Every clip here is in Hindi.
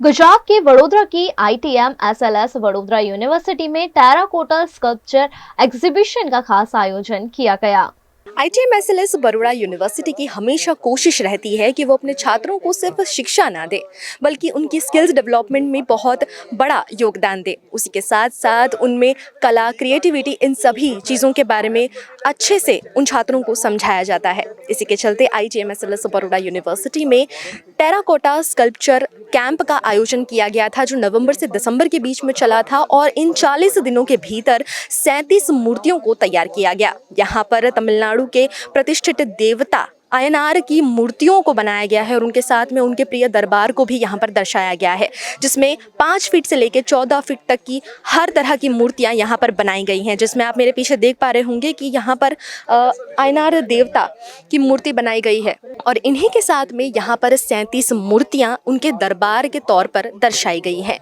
गुजरात के वडोदरा की आईटीएम एसएलएस वडोदरा यूनिवर्सिटी में टेराकोटा स्कल्पचर एग्जीबिशन का खास आयोजन किया गया। ITM-SLS बड़ौदा यूनिवर्सिटी की हमेशा कोशिश रहती है कि वो अपने छात्रों को सिर्फ शिक्षा ना दे बल्कि उनकी स्किल्स डेवलपमेंट में बहुत बड़ा योगदान दे। उसी के साथ साथ उनमें कला, क्रिएटिविटी, इन सभी चीज़ों के बारे में अच्छे से उन छात्रों को समझाया जाता है। इसी के चलते ITM-SLS बड़ौदा यूनिवर्सिटी में टेराकोटा स्कल्पचर कैंप का आयोजन किया गया था, जो नवंबर से दिसंबर के बीच में चला था और इन 40 दिनों के भीतर 37 मूर्तियों को तैयार किया गया। यहाँ पर तमिलनाडु के प्रतिष्ठित देवता अयनार की मूर्तियों को बनाया गया है और उनके साथ में उनके प्रिय दरबार को भी यहाँ पर दर्शाया गया है, जिसमें 5 फीट से लेकर 14 फीट तक की हर तरह की मूर्तियाँ यहाँ पर बनाई गई हैं। जिसमें आप मेरे पीछे देख पा रहे होंगे कि यहाँ पर अयनार देवता की मूर्ति बनाई गई है और इन्हीं के साथ में यहाँ पर 37 मूर्तियाँ उनके दरबार के तौर पर दर्शाई गई हैं।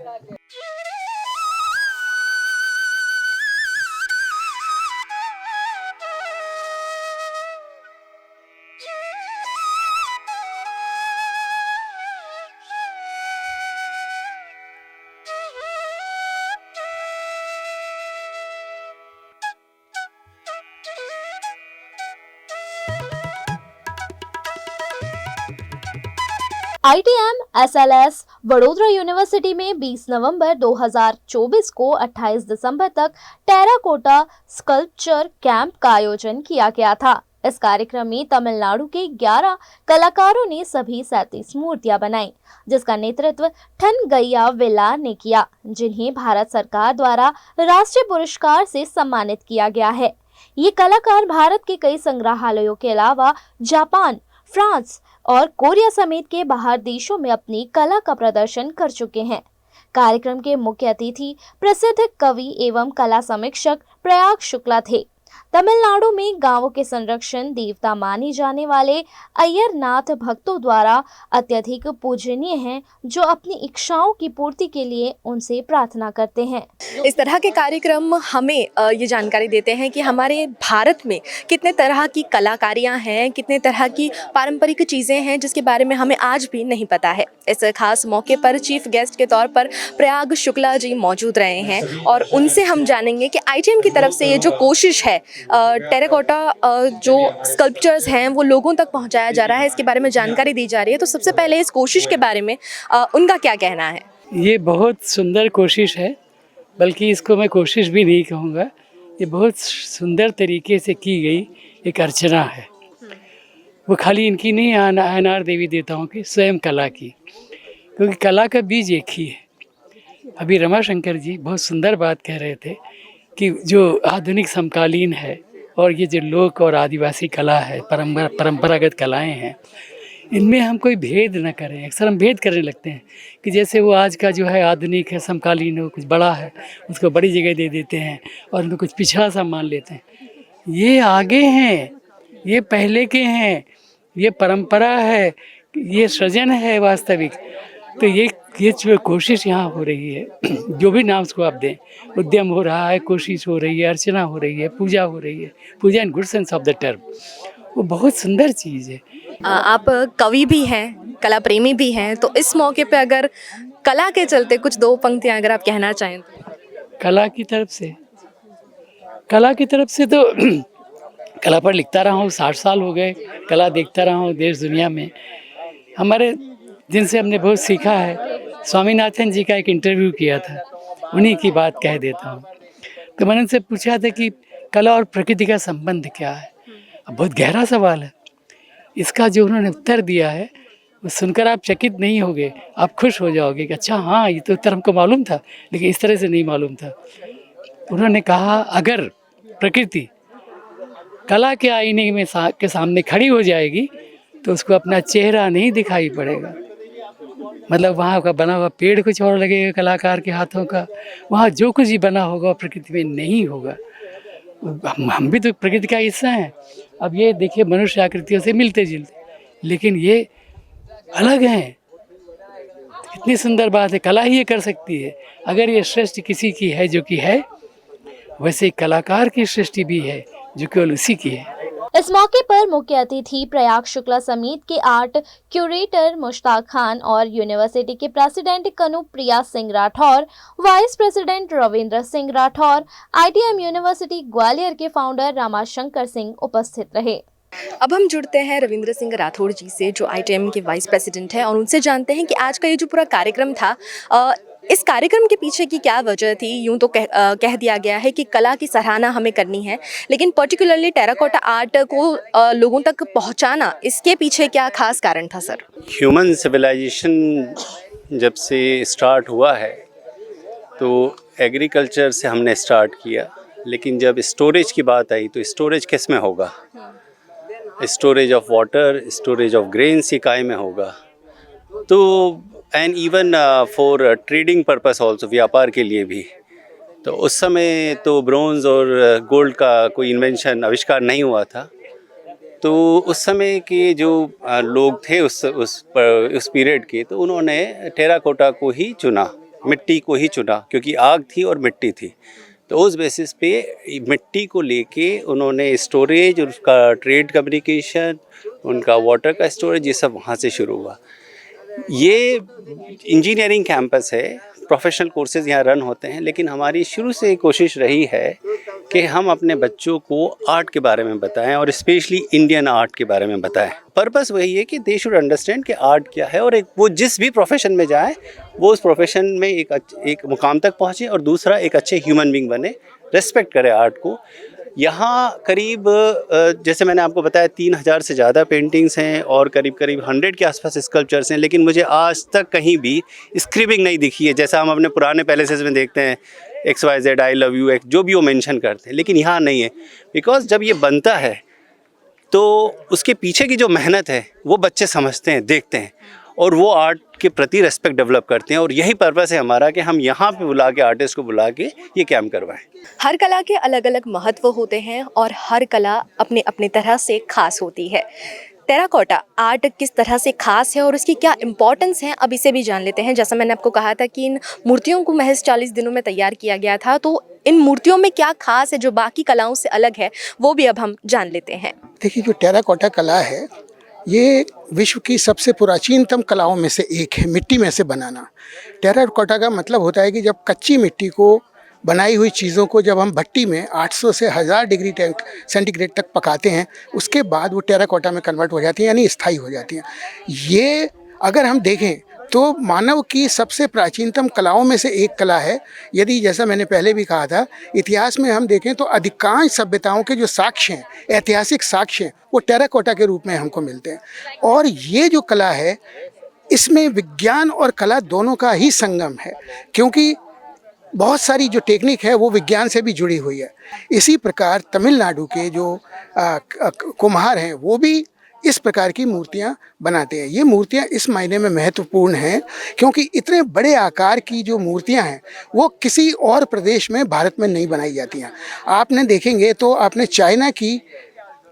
आईटीएम एसएलएस वडोदरा यूनिवर्सिटी में 20 नवंबर 2024 को 28 दिसंबर तक टेराकोटा स्कल्पचर कैंप का आयोजन किया गया था। इस कार्यक्रम में तमिलनाडु के 11 कलाकारों ने सभी 37 मूर्तियां बनाई, जिसका नेतृत्व ठनगैया वेलार ने किया, जिन्हें भारत सरकार द्वारा राष्ट्रीय पुरस्कार से सम्मानित किया गया है। ये कलाकार भारत के कई संग्रहालयों के अलावा जापान, फ्रांस और कोरिया समेत के बाहर देशों में अपनी कला का प्रदर्शन कर चुके हैं। कार्यक्रम के मुख्य अतिथि प्रसिद्ध कवि एवं कला समीक्षक प्रयाग शुक्ला थे। तमिलनाडु में गांवों के संरक्षण देवता माने जाने वाले अय्यरनाथ भक्तों द्वारा अत्यधिक पूजनीय हैं, जो अपनी इच्छाओं की पूर्ति के लिए उनसे प्रार्थना करते हैं। इस तरह के कार्यक्रम हमें ये जानकारी देते हैं कि हमारे भारत में कितने तरह की कलाकारियाँ हैं, कितने तरह की पारंपरिक चीज़ें हैं, जिसके बारे में हमें आज भी नहीं पता है। इस खास मौके पर चीफ गेस्ट के तौर पर प्रयाग शुक्ला जी मौजूद रहे हैं और उनसे हम जानेंगे कि आईटीएम की तरफ से ये जो कोशिश है टेराकोटा जो स्कल्पचर्स हैं वो लोगों तक पहुंचाया जा रहा है, इसके बारे में जानकारी दी जा रही है। तो सबसे पहले इस कोशिश के बारे में उनका क्या कहना है? ये बहुत सुंदर कोशिश है, बल्कि इसको मैं कोशिश भी नहीं कहूँगा, ये बहुत सुंदर तरीके से की गई एक अर्चना है। वो खाली इनकी नहीं, अयनार देवी देवताओं की स्वयं कला की, क्योंकि कला का बीज एक ही है। अभी रमाशंकर जी बहुत सुंदर बात कह रहे थे कि जो आधुनिक समकालीन है और ये जो लोक और आदिवासी कला है, परंपरागत कलाएं हैं, इनमें हम कोई भेद न करें। अक्सर हम भेद करने लगते हैं कि जैसे वो आज का जो है आधुनिक है, समकालीन हो, कुछ बड़ा है उसको बड़ी जगह दे देते हैं और उनको कुछ पिछड़ा सा मान लेते हैं। ये आगे हैं, ये पहले के हैं, ये परंपरा है, ये सृजन है वास्तविक। तो ये जो कोशिश यहाँ हो रही है, जो भी नाम उसको आप दें, उद्यम हो रहा है, कोशिश हो रही है, अर्चना हो रही है, पूजा हो रही है, puja in good sense of the term, वो बहुत सुंदर चीज़ है। आप कवि भी हैं, कला प्रेमी भी हैं, तो इस मौके पे अगर कला के चलते कुछ 2 पंक्तियां अगर आप कहना चाहें तो? कला की तरफ से तो कला पर लिखता रहा हूँ, 60 साल हो गए, कला देखता रहा हूँ देश दुनिया में। हमारे जिनसे हमने बहुत सीखा है, स्वामीनाथन जी का एक इंटरव्यू किया था, उन्हीं की बात कह देता हूँ। तो मैंने उनसे पूछा था कि कला और प्रकृति का संबंध क्या है। अब बहुत गहरा सवाल है। इसका जो उन्होंने उत्तर दिया है वो सुनकर आप चकित नहीं होगे, आप खुश हो जाओगे कि अच्छा हाँ, ये तो उत्तर हमको मालूम था, लेकिन इस तरह से नहीं मालूम था। उन्होंने कहा अगर प्रकृति कला के आईने में के सामने खड़ी हो जाएगी तो उसको अपना चेहरा नहीं दिखाई पड़ेगा। मतलब वहाँ का बना हुआ पेड़ कुछ और लगेगा कलाकार के हाथों का, वहाँ जो कुछ भी बना होगा प्रकृति में नहीं होगा। हम भी तो प्रकृति का हिस्सा हैं। अब ये देखिए, मनुष्य आकृतियों से मिलते जुलते, लेकिन ये अलग हैं। इतनी सुंदर बात है, कला ही ये कर सकती है। अगर ये सृष्टि किसी की है जो कि है, वैसे कलाकार की सृष्टि भी है जो केवल उसी की है। इस मौके पर मुख्य अतिथि प्रयाग शुक्ला समिति के आर्ट क्यूरेटर मुश्ताक खान और यूनिवर्सिटी के president Kanupriya Singh Rathore, vice president Ravindra Singh Rathore, ITM university Gwalior के फाउंडर रामाशंकर सिंह उपस्थित रहे। अब हम जुड़ते हैं रविंद्र सिंह राठौर जी से, जो ITM के वाइस प्रेसिडेंट हैं, और उनसे जानते हैं कि आज का ये जो पूरा कार्यक्रम था, इस कार्यक्रम के पीछे की क्या वजह थी। यूँ तो कह दिया गया है कि कला की सराहना हमें करनी है, लेकिन पर्टिकुलरली टेराकोटा आर्ट को लोगों तक पहुंचाना, इसके पीछे क्या खास कारण था सर? ह्यूमन सिविलाइजेशन जब से स्टार्ट हुआ है तो एग्रीकल्चर से हमने स्टार्ट किया, लेकिन जब स्टोरेज की बात आई तो स्टोरेज किस में होगा? Storage of water, storage of grains इकाई में होगा। तो and even for trading purpose also, व्यापार के लिए भी। तो उस समय तो ब्रोंज और गोल्ड का कोई इन्वेंशन, आविष्कार नहीं हुआ था। तो उस समय के जो लोग थे उस पीरियड के, तो उन्होंने टेराकोटा को ही चुना, मिट्टी को ही चुना, क्योंकि आग थी और मिट्टी थी। तो उस बेसिस पे मिट्टी को लेके उन्होंने स्टोरेज, उसका ट्रेड कम्युनिकेशन, उनका वाटर का स्टोरेज, ये सब वहाँ से शुरू हुआ। ये इंजीनियरिंग कैंपस है, प्रोफेशनल कोर्सेज यहाँ रन होते हैं, लेकिन हमारी शुरू से कोशिश रही है कि हम अपने बच्चों को आर्ट के बारे में बताएं, और स्पेशली इंडियन आर्ट के बारे में बताएं। पर्पस वही है कि दे शुड अंडरस्टैंड कि आर्ट क्या है, और वो जिस भी प्रोफेशन में जाए वो उस प्रोफेशन में एक मुकाम तक पहुँचे, और दूसरा एक अच्छे ह्यूमन बींग बने, रेस्पेक्ट करे आर्ट को। यहाँ करीब, जैसे मैंने आपको बताया, 3000 से ज़्यादा पेंटिंग्स हैं और करीब 100 के आसपास स्कल्पचर्स हैं, लेकिन मुझे आज तक कहीं भी स्क्रिबिंग नहीं दिखी है, जैसा हम अपने पुराने पैलेसेस में देखते हैं, XYZ, I love you, जो भी वो मेंशन करते हैं, लेकिन यहाँ नहीं है। बिकॉज जब ये बनता है तो उसके पीछे की जो मेहनत है वो बच्चे समझते हैं, देखते हैं, और वो आर्ट के प्रति रेस्पेक्ट डेवलप करते हैं। और यही पर्पस है हमारा कि हम यहाँ पे बुला के, आर्टिस्ट को बुला के ये कैंप करवाएं। हर कला के अलग अलग महत्व होते हैं और हर कला अपने अपने तरह से खास होती है। टेराकोटा आर्ट किस तरह से खास है और उसकी क्या इम्पोर्टेंस है, अब इसे भी जान लेते हैं। जैसा मैंने आपको कहा था कि इन मूर्तियों को महज 40 दिनों में तैयार किया गया था, तो इन मूर्तियों में क्या खास है जो बाकी कलाओं से अलग है, वो भी अब हम जान लेते हैं। देखिए, जो टेराकोटा कला है ये विश्व की सबसे प्राचीनतम कलाओं में से एक है, मिट्टी में से बनाना। टेराकोटा का मतलब होता है कि जब कच्ची मिट्टी को, बनाई हुई चीज़ों को जब हम भट्टी में 800 से 1000 डिग्री सेंटीग्रेड तक पकाते हैं, उसके बाद वो टेराकोटा में कन्वर्ट हो जाती हैं, यानी स्थायी हो जाती हैं। ये अगर हम देखें तो मानव की सबसे प्राचीनतम कलाओं में से एक कला है। यदि, जैसा मैंने पहले भी कहा था, इतिहास में हम देखें तो अधिकांश सभ्यताओं के जो साक्ष्य हैं, ऐतिहासिक साक्ष्य हैं, वो टेराकोटा के रूप में हमको मिलते हैं। और ये जो कला है, इसमें विज्ञान और कला दोनों का ही संगम है, क्योंकि बहुत सारी जो टेक्निक है वो विज्ञान से भी जुड़ी हुई है। इसी प्रकार तमिलनाडु के जो कुम्हार हैं वो भी इस प्रकार की मूर्तियां बनाते हैं। ये मूर्तियां इस मायने में महत्वपूर्ण हैं क्योंकि इतने बड़े आकार की जो मूर्तियां हैं वो किसी और प्रदेश में, भारत में नहीं बनाई जाती हैं। आपने देखेंगे तो आपने चाइना की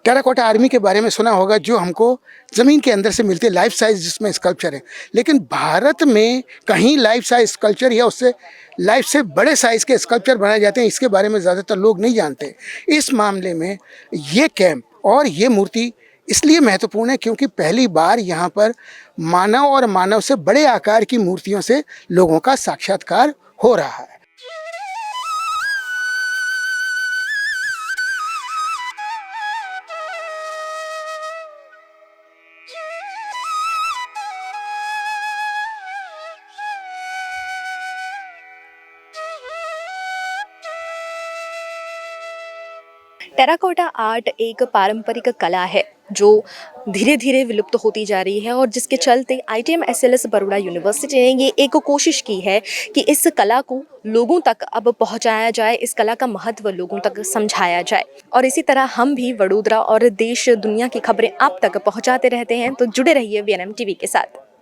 टेराकोटा आर्मी के बारे में सुना होगा, जो हमको ज़मीन के अंदर से मिलती है, लाइफ साइज जिसमें स्कल्पचर है। लेकिन भारत में कहीं लाइफ साइज स्कल्पचर या उससे लाइफ से बड़े साइज़ के स्कल्पचर बनाए जाते हैं, इसके बारे में ज़्यादातर लोग नहीं जानते। इस मामले में ये कैंप और ये मूर्ति इसलिए महत्वपूर्ण है क्योंकि पहली बार यहाँ पर मानव और मानव से बड़े आकार की मूर्तियों से लोगों का साक्षात्कार हो रहा है। टेराकोटा आर्ट एक पारंपरिक कला है जो धीरे धीरे विलुप्त होती जा रही है, और जिसके चलते ITM SLS बड़ौदा यूनिवर्सिटी ने ये एक कोशिश की है कि इस कला को लोगों तक अब पहुंचाया जाए, इस कला का महत्व लोगों तक समझाया जाए। और इसी तरह हम भी वडोदरा और देश दुनिया की खबरें आप तक पहुंचाते रहते हैं, तो जुड़े रहिए VNM TV के साथ।